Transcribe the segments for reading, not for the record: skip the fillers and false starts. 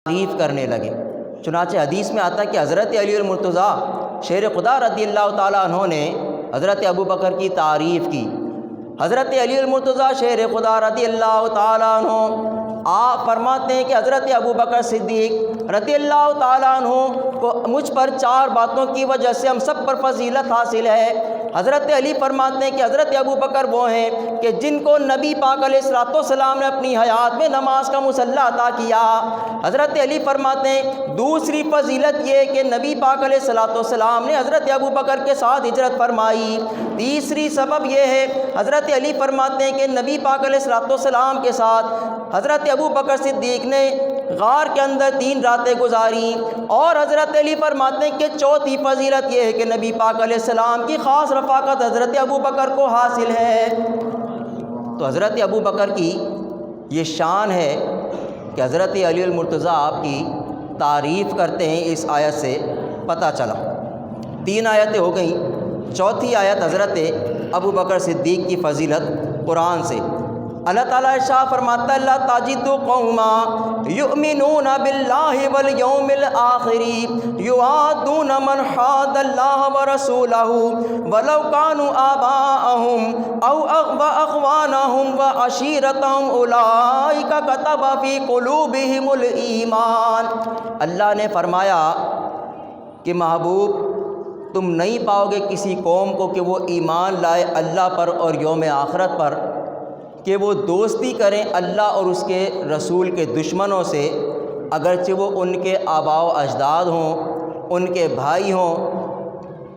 تعریف کرنے لگے۔ چنانچہ حدیث میں آتا ہے کہ حضرت علی المرتضیٰ شیر خدا رضی اللہ تعالیٰ عنہ نے حضرت ابو بکر کی تعریف کی۔ حضرت علی المرتضیٰ شیر خدا رضی اللہ تعالیٰ عنہ آپ فرماتے ہیں کہ حضرت ابو بکر صدیق رضی اللہ تعالیٰ عنہ کو مجھ پر 4 باتوں کی وجہ سے ہم سب پر فضیلت حاصل ہے۔ حضرت علی فرماتے ہیں کہ حضرت ابو بکر وہ ہیں کہ جن کو نبی پاک علیہ الصلوۃ والسلام نے اپنی حیات میں نماز کا مصلی عطا کیا۔ حضرت علی فرماتے ہیں دوسری فضیلت یہ کہ نبی پاک علیہ الصلوۃ والسلام نے حضرت ابو بکر کے ساتھ ہجرت فرمائی۔ تیسری سبب یہ ہے، حضرت علی فرماتے ہیں کہ نبی پاک علیہ الصلوۃ والسلام کے ساتھ حضرت ابو بکر صدیق نے غار کے اندر 3 راتیں گزاری۔ اور حضرت علی فرماتے ہیں کہ چوتھی فضیلت یہ ہے کہ نبی پاک علیہ السلام کی خاص رفاقت حضرت ابو بکر کو حاصل ہے۔ تو حضرت ابو بکر کی یہ شان ہے کہ حضرت علی المرتضیٰ آپ کی تعریف کرتے ہیں۔ اس آیت سے پتہ چلا 3 آیتیں ہو گئیں، چوتھی آیت حضرت ابو بکر صدیق کی فضیلت قرآن سے۔ اللہ تعالیٰ ارشاد فرماتا ہے لا تجد قوما یؤمنون باللہ والیوم الآخر یوادون من حاد اللہ ورسولہ ولو کانوا آباءہم او اخوانہم وعشیرتہم اولئک کتب فی قلوبہم الایمان۔ اللہ نے فرمایا کہ محبوب تم نہیں پاؤ گے کسی قوم کو کہ وہ ایمان لائے اللہ پر اور یوم آخرت پر، کہ وہ دوستی کریں اللہ اور اس کے رسول کے دشمنوں سے، اگرچہ وہ ان کے آباء و اجداد ہوں، ان کے بھائی ہوں،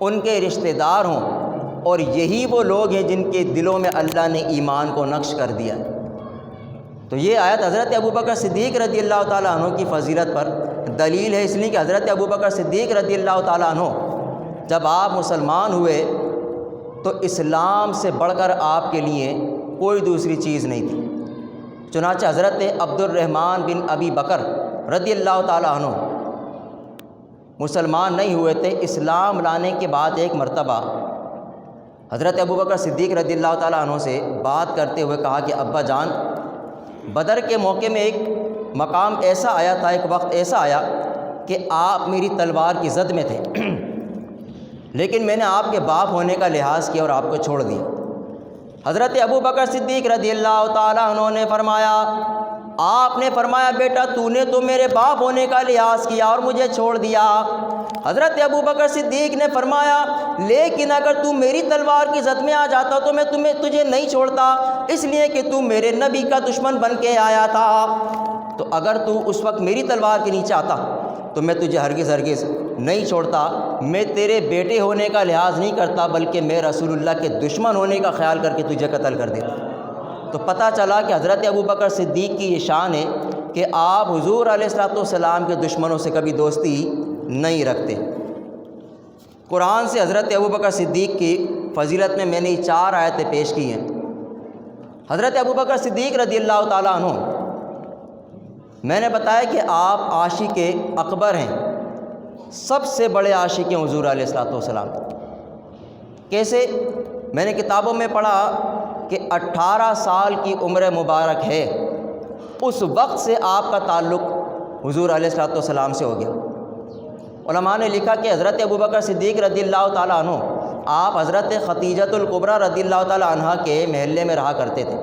ان کے رشتہ دار ہوں، اور یہی وہ لوگ ہیں جن کے دلوں میں اللہ نے ایمان کو نقش کر دیا۔ تو یہ آیت حضرت ابو بکر صدیق رضی اللہ تعالیٰ عنہ کی فضیلت پر دلیل ہے، اس لیے کہ حضرت ابو بکر صدیق رضی اللہ تعالیٰ عنہ جب آپ مسلمان ہوئے تو اسلام سے بڑھ کر آپ کے لیے کوئی دوسری چیز نہیں تھی۔ چنانچہ حضرت عبد الرحمن بن ابی بکر رضی اللہ تعالیٰ عنہ مسلمان نہیں ہوئے تھے۔ اسلام لانے کے بعد ایک مرتبہ حضرت ابو بکر صدیق رضی اللہ تعالیٰ عنہ سے بات کرتے ہوئے کہا کہ ابا جان، بدر کے موقع میں ایک مقام ایسا آیا تھا، ایک وقت ایسا آیا کہ آپ میری تلوار کی زد میں تھے، لیکن میں نے آپ کے باپ ہونے کا لحاظ کیا اور آپ کو چھوڑ دیا۔ حضرت ابو بکر صدیق رضی اللہ تعالیٰ عنہ نے فرمایا، آپ نے فرمایا بیٹا تو نے تو میرے باپ ہونے کا لحاظ کیا اور مجھے چھوڑ دیا۔ حضرت ابو بکر صدیق نے فرمایا لیکن اگر تو میری تلوار کی زد میں آ جاتا تو میں تجھے نہیں چھوڑتا، اس لیے کہ تو میرے نبی کا دشمن بن کے آیا تھا، تو اگر تو اس وقت میری تلوار کے نیچے آتا تو میں تجھے ہرگز نہیں چھوڑتا۔ میں تیرے بیٹے ہونے کا لحاظ نہیں کرتا بلکہ میں رسول اللہ کے دشمن ہونے کا خیال کر کے تجھے قتل کر دیتا۔ تو پتہ چلا کہ حضرت ابو بکر صدیق کی یہ شان ہے کہ آپ حضور علیہ الصلوۃ والسلام کے دشمنوں سے کبھی دوستی نہیں رکھتے۔ قرآن سے حضرت ابو بکر صدیق کی فضیلت میں نے 4 آیتیں پیش کی ہیں۔ حضرت ابو بکر صدیق رضی اللہ تعالیٰ عنہ میں نے بتایا کہ آپ عاشق اکبر ہیں، سب سے بڑے عاشق ہیں حضور علیہ الصلوۃ والسلام۔ کیسے؟ میں نے کتابوں میں پڑھا کہ 18 سال کی عمر مبارک ہے، اس وقت سے آپ کا تعلق حضور علیہ الصلوۃ والسلام سے ہو گیا۔ علماء نے لکھا کہ حضرت ابو بکر صدیق رضی اللہ تعالیٰ عنہ آپ حضرت خدیجۃ الکبریٰ رضی اللہ تعالیٰ عنہا کے محلے میں رہا کرتے تھے،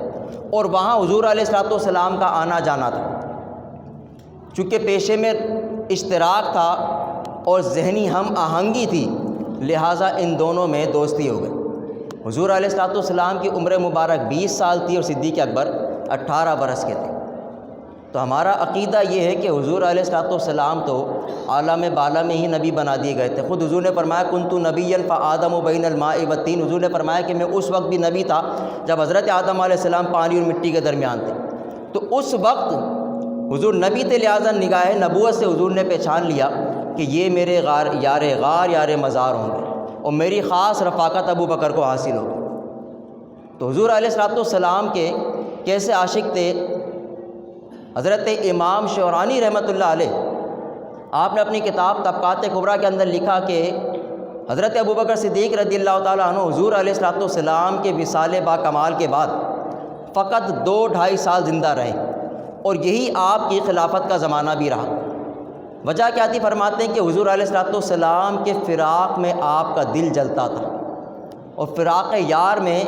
اور وہاں حضور علیہ الصلوۃ والسلام کا آنا جانا تھا۔ چونکہ پیشے میں اشتراک تھا اور ذہنی ہم آہنگی تھی، لہٰذا ان دونوں میں دوستی ہو گئی۔ حضور علیہ الصلوۃ والسلام کی عمر مبارک 20 سال تھی اور صدیق اکبر 18 برس کے تھے۔ تو ہمارا عقیدہ یہ ہے کہ حضور علیہ الصلوۃ والسلام تو عالم بالا میں ہی نبی بنا دیے گئے تھے۔ خود حضور نے فرمایا کنت نبیا فآدم بین الماء والطین، حضور نے فرمایا کہ میں اس وقت بھی نبی تھا جب حضرت آدم علیہ السلام پانی اور مٹی کے درمیان تھے۔ تو اس وقت حضور نبی تھے، لہٰذا نگاہ نبوت سے حضور نے پہچان لیا کہ یہ میرے یار مزار ہوں گے، اور میری خاص رفاقت ابو بکر کو حاصل ہوگی۔ تو حضور علیہ الصلوۃ والسلام کے کیسے عاشق تھے؟ حضرت امام شعرانی رحمۃ اللہ علیہ آپ نے اپنی کتاب طبقات کبریٰ کے اندر لکھا کہ حضرت ابوبکر صدیق رضی اللہ تعالیٰ عنہ حضور علیہ الصلوۃ والسلام کے وصال با کمال کے بعد فقط 2-2.5 سال زندہ رہے، اور یہی آپ کی خلافت کا زمانہ بھی رہا۔ وجہ کیا تھی؟ فرماتے ہیں کہ حضور علیہ السلام کے فراق میں آپ کا دل جلتا تھا، اور فراق یار میں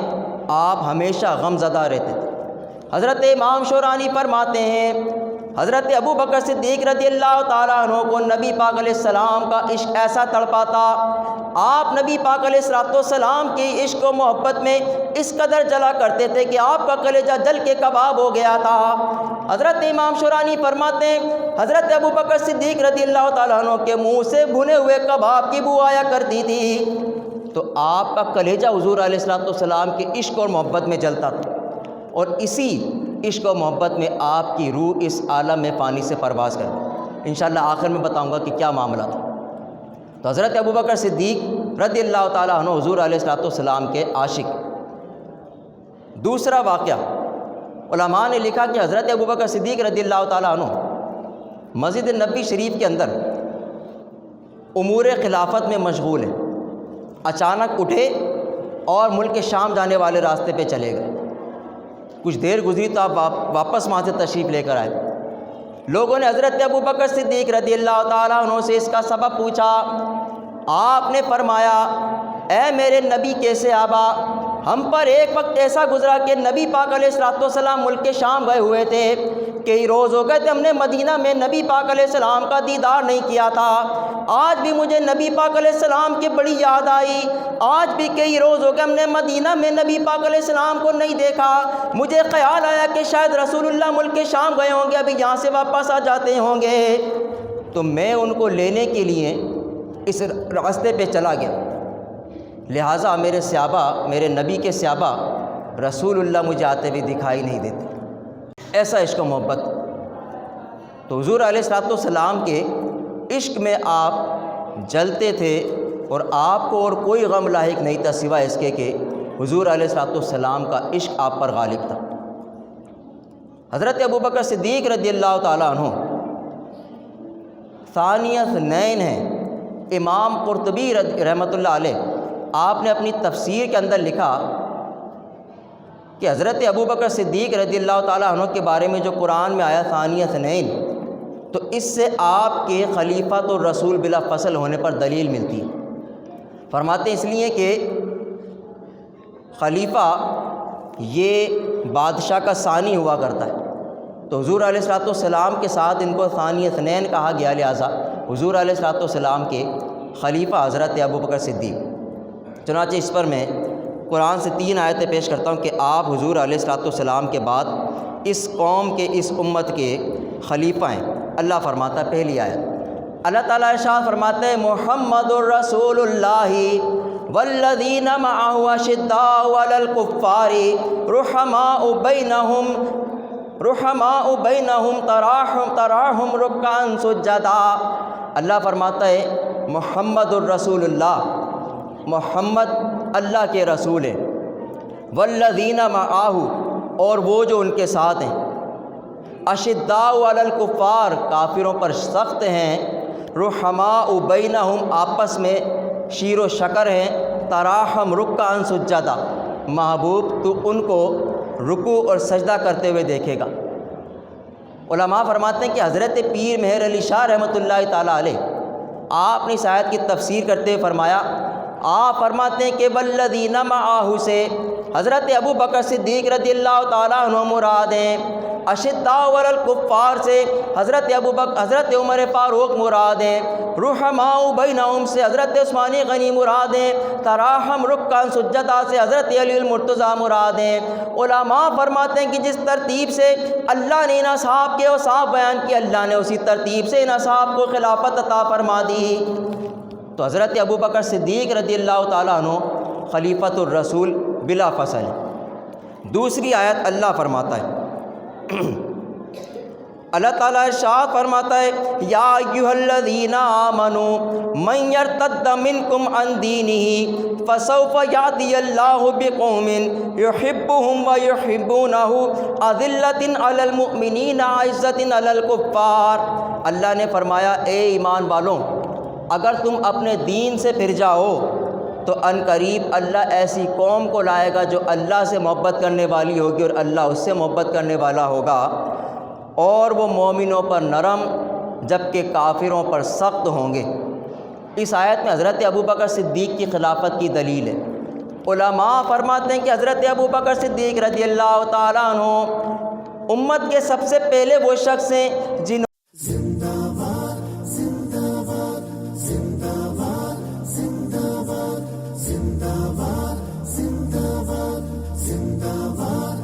آپ ہمیشہ غم زدہ رہتے تھے۔ حضرت امام شورانی فرماتے ہیں حضرت ابو بکر صدیق رضی اللہ تعالیٰ عنہ کو نبی پاک علیہ السلام کا عشق ایسا تڑپا تھا، آپ نبی پاک علیہ السلام کی عشق و محبت میں اس قدر جلا کرتے تھے کہ آپ کا کلیجہ جل کے کباب ہو گیا تھا۔ حضرت امام شورانی فرماتے ہیں حضرت ابو بکر صدیق رضی اللہ تعالیٰ عنہ کے منہ سے بھنے ہوئے کباب کی بو آیا کرتی تھی، تو آپ کا کلیجہ حضور علیہ السلام کے عشق اور محبت میں جلتا تھا، اور اسی عشق و محبت میں آپ کی روح اس عالم میں فانی سے پرواز کر گئی۔ انشاءاللہ آخر میں بتاؤں گا کہ کیا معاملہ تھا۔ تو حضرت ابو بکر صدیق رضی اللہ تعالیٰ عنہ حضور علیہ السلام کے عاشق۔ دوسرا واقعہ، علماء نے لکھا کہ حضرت ابو بکر صدیق رضی اللہ تعالیٰ عنہ مسجد نبوی شریف کے اندر امور خلافت میں مشغول ہیں، اچانک اٹھے اور ملک شام جانے والے راستے پہ چلے گئے۔ کچھ دیر گزری تو آپ واپس وہاں سے تشریف لے کر آئے۔ لوگوں نے حضرت ابو بکر صدیق رضی اللہ تعالیٰ عنہ سے اس کا سبب پوچھا۔ آپ نے فرمایا اے میرے نبی کے صحابہ، ہم پر ایک وقت ایسا گزرا کہ نبی پاک علیہ السلام ملک شام گئے ہوئے تھے، کئی روز ہو گئے تھے ہم نے مدینہ میں نبی پاک علیہ السلام کا دیدار نہیں کیا تھا۔ آج بھی مجھے نبی پاک علیہ السلام کی بڑی یاد آئی، آج بھی کئی روز ہو گئے ہم نے مدینہ میں نبی پاک علیہ السلام کو نہیں دیکھا۔ مجھے خیال آیا کہ شاید رسول اللہ ملک شام گئے ہوں گے، ابھی یہاں سے واپس آ جاتے ہوں گے، تو میں ان کو لینے کے لیے اس راستے پہ چلا گیا۔ لہٰذا میرے صحابہ، میرے نبی کے صحابہ، رسول اللہ مجھے آتے ہوئے دکھائی نہیں دیتے۔ ایسا عشق و محبت۔ تو حضور علیہ السلام کے عشق میں آپ جلتے تھے، اور آپ کو اور کوئی غم لاحق نہیں تھا سوائے اس کے کہ حضور علیہ السلام کا عشق آپ پر غالب تھا۔ حضرت ابو بکر صدیق رضی اللہ تعالیٰ عنہ ثانی اثنین ہیں۔ امام قرطبی رحمۃ اللہ علیہ آپ نے اپنی تفسیر کے اندر لکھا کہ حضرت ابو بکر صدیق رضی اللہ تعالیٰ عنہ کے بارے میں جو قرآن میں آیا ثانی اثنین، تو اس سے آپ کے خلیفۃ الرسول بلا فصل ہونے پر دلیل ملتی ہے۔ فرماتے ہیں اس لیے کہ خلیفہ یہ بادشاہ کا ثانی ہوا کرتا ہے، تو حضور علیہ السلام کے ساتھ ان کو ثانی اثنین کہا گیا، لہٰذا حضور علیہ السلام کے خلیفہ حضرت ابو بکر صدیق۔ چنانچہ اس پر میں قرآن سے 3 آیتیں پیش کرتا ہوں کہ آپ حضور علیہ السلام کے بعد اس قوم کے، اس امت کے خلیفہ ہیں۔ اللہ فرماتا ہے، پہلی آیت اللہ تعالیٰ ارشاد فرماتے ہیں محمد الرسول اللہ والذین معہ اشداء علی الکفار رحماء بینہم تراہم رکعا سجدا۔ اللہ فرماتا ہے محمد الرسول اللہ، محمد اللہ کے رسول ہیں، والذین معہ، اور وہ جو ان کے ساتھ ہیں، اشداء علی الکفار، کافروں پر سخت ہیں، رحماء بینہم، آپس میں شیر و شکر ہیں، تراہم رکعا سجدا، محبوب تو ان کو رکوع اور سجدہ کرتے ہوئے دیکھے گا۔ علماء فرماتے ہیں کہ حضرت پیر مہر علی شاہ رحمۃ اللہ تعالیٰ علیہ آپ نے اس آیت کی تفسیر کرتے ہوئے فرمایا، آپ فرماتے ہیں کہ والذین معہ سے حضرت ابو بکر صدیق رضی اللہ تعالیٰ عنہ مراد ہیں، اشداء علی الکفار سے حضرت عمر فاروق مراد ہیں، رحماء بینہم سے حضرت عثمان غنی مراد ہیں، تراہم رکعا سجدا سے حضرت علی المرتضیٰ مراد ہیں۔ علماء فرماتے ہیں کہ جس ترتیب سے اللہ نے ان اصحاب کے اوصاف بیان کی، اللہ نے اسی ترتیب سے ان اصحاب کو خلافت عطا فرما دی۔ تو حضرت ابو بکر صدیق رضی اللہ تعالیٰ عنہ خلیفۃ الرسول بلا فصل۔ دوسری آیت اللہ فرماتا ہے، اللہ تعالیٰ ارشاد فرماتا ہے یا ایھا الذین آمنوا من یرتد منکم عن دینہ فسوف یأتی اللہ بقوم یحبهم ویحبونہ اذلۃ علی المؤمنین اعزۃ علی الکفار۔ اللہ نے فرمایا اے ایمان والوں، اگر تم اپنے دین سے پھر جاؤ تو ان قریب اللہ ایسی قوم کو لائے گا جو اللہ سے محبت کرنے والی ہوگی اور اللہ اس سے محبت کرنے والا ہوگا، اور وہ مومنوں پر نرم جبکہ کافروں پر سخت ہوں گے۔ اس آیت میں حضرت ابوبکر صدیق کی خلافت کی دلیل ہے۔ علماء فرماتے ہیں کہ حضرت ابوبکر صدیق رضی اللہ تعالیٰ عنہ امت کے سب سے پہلے وہ شخص ہیں جنہوں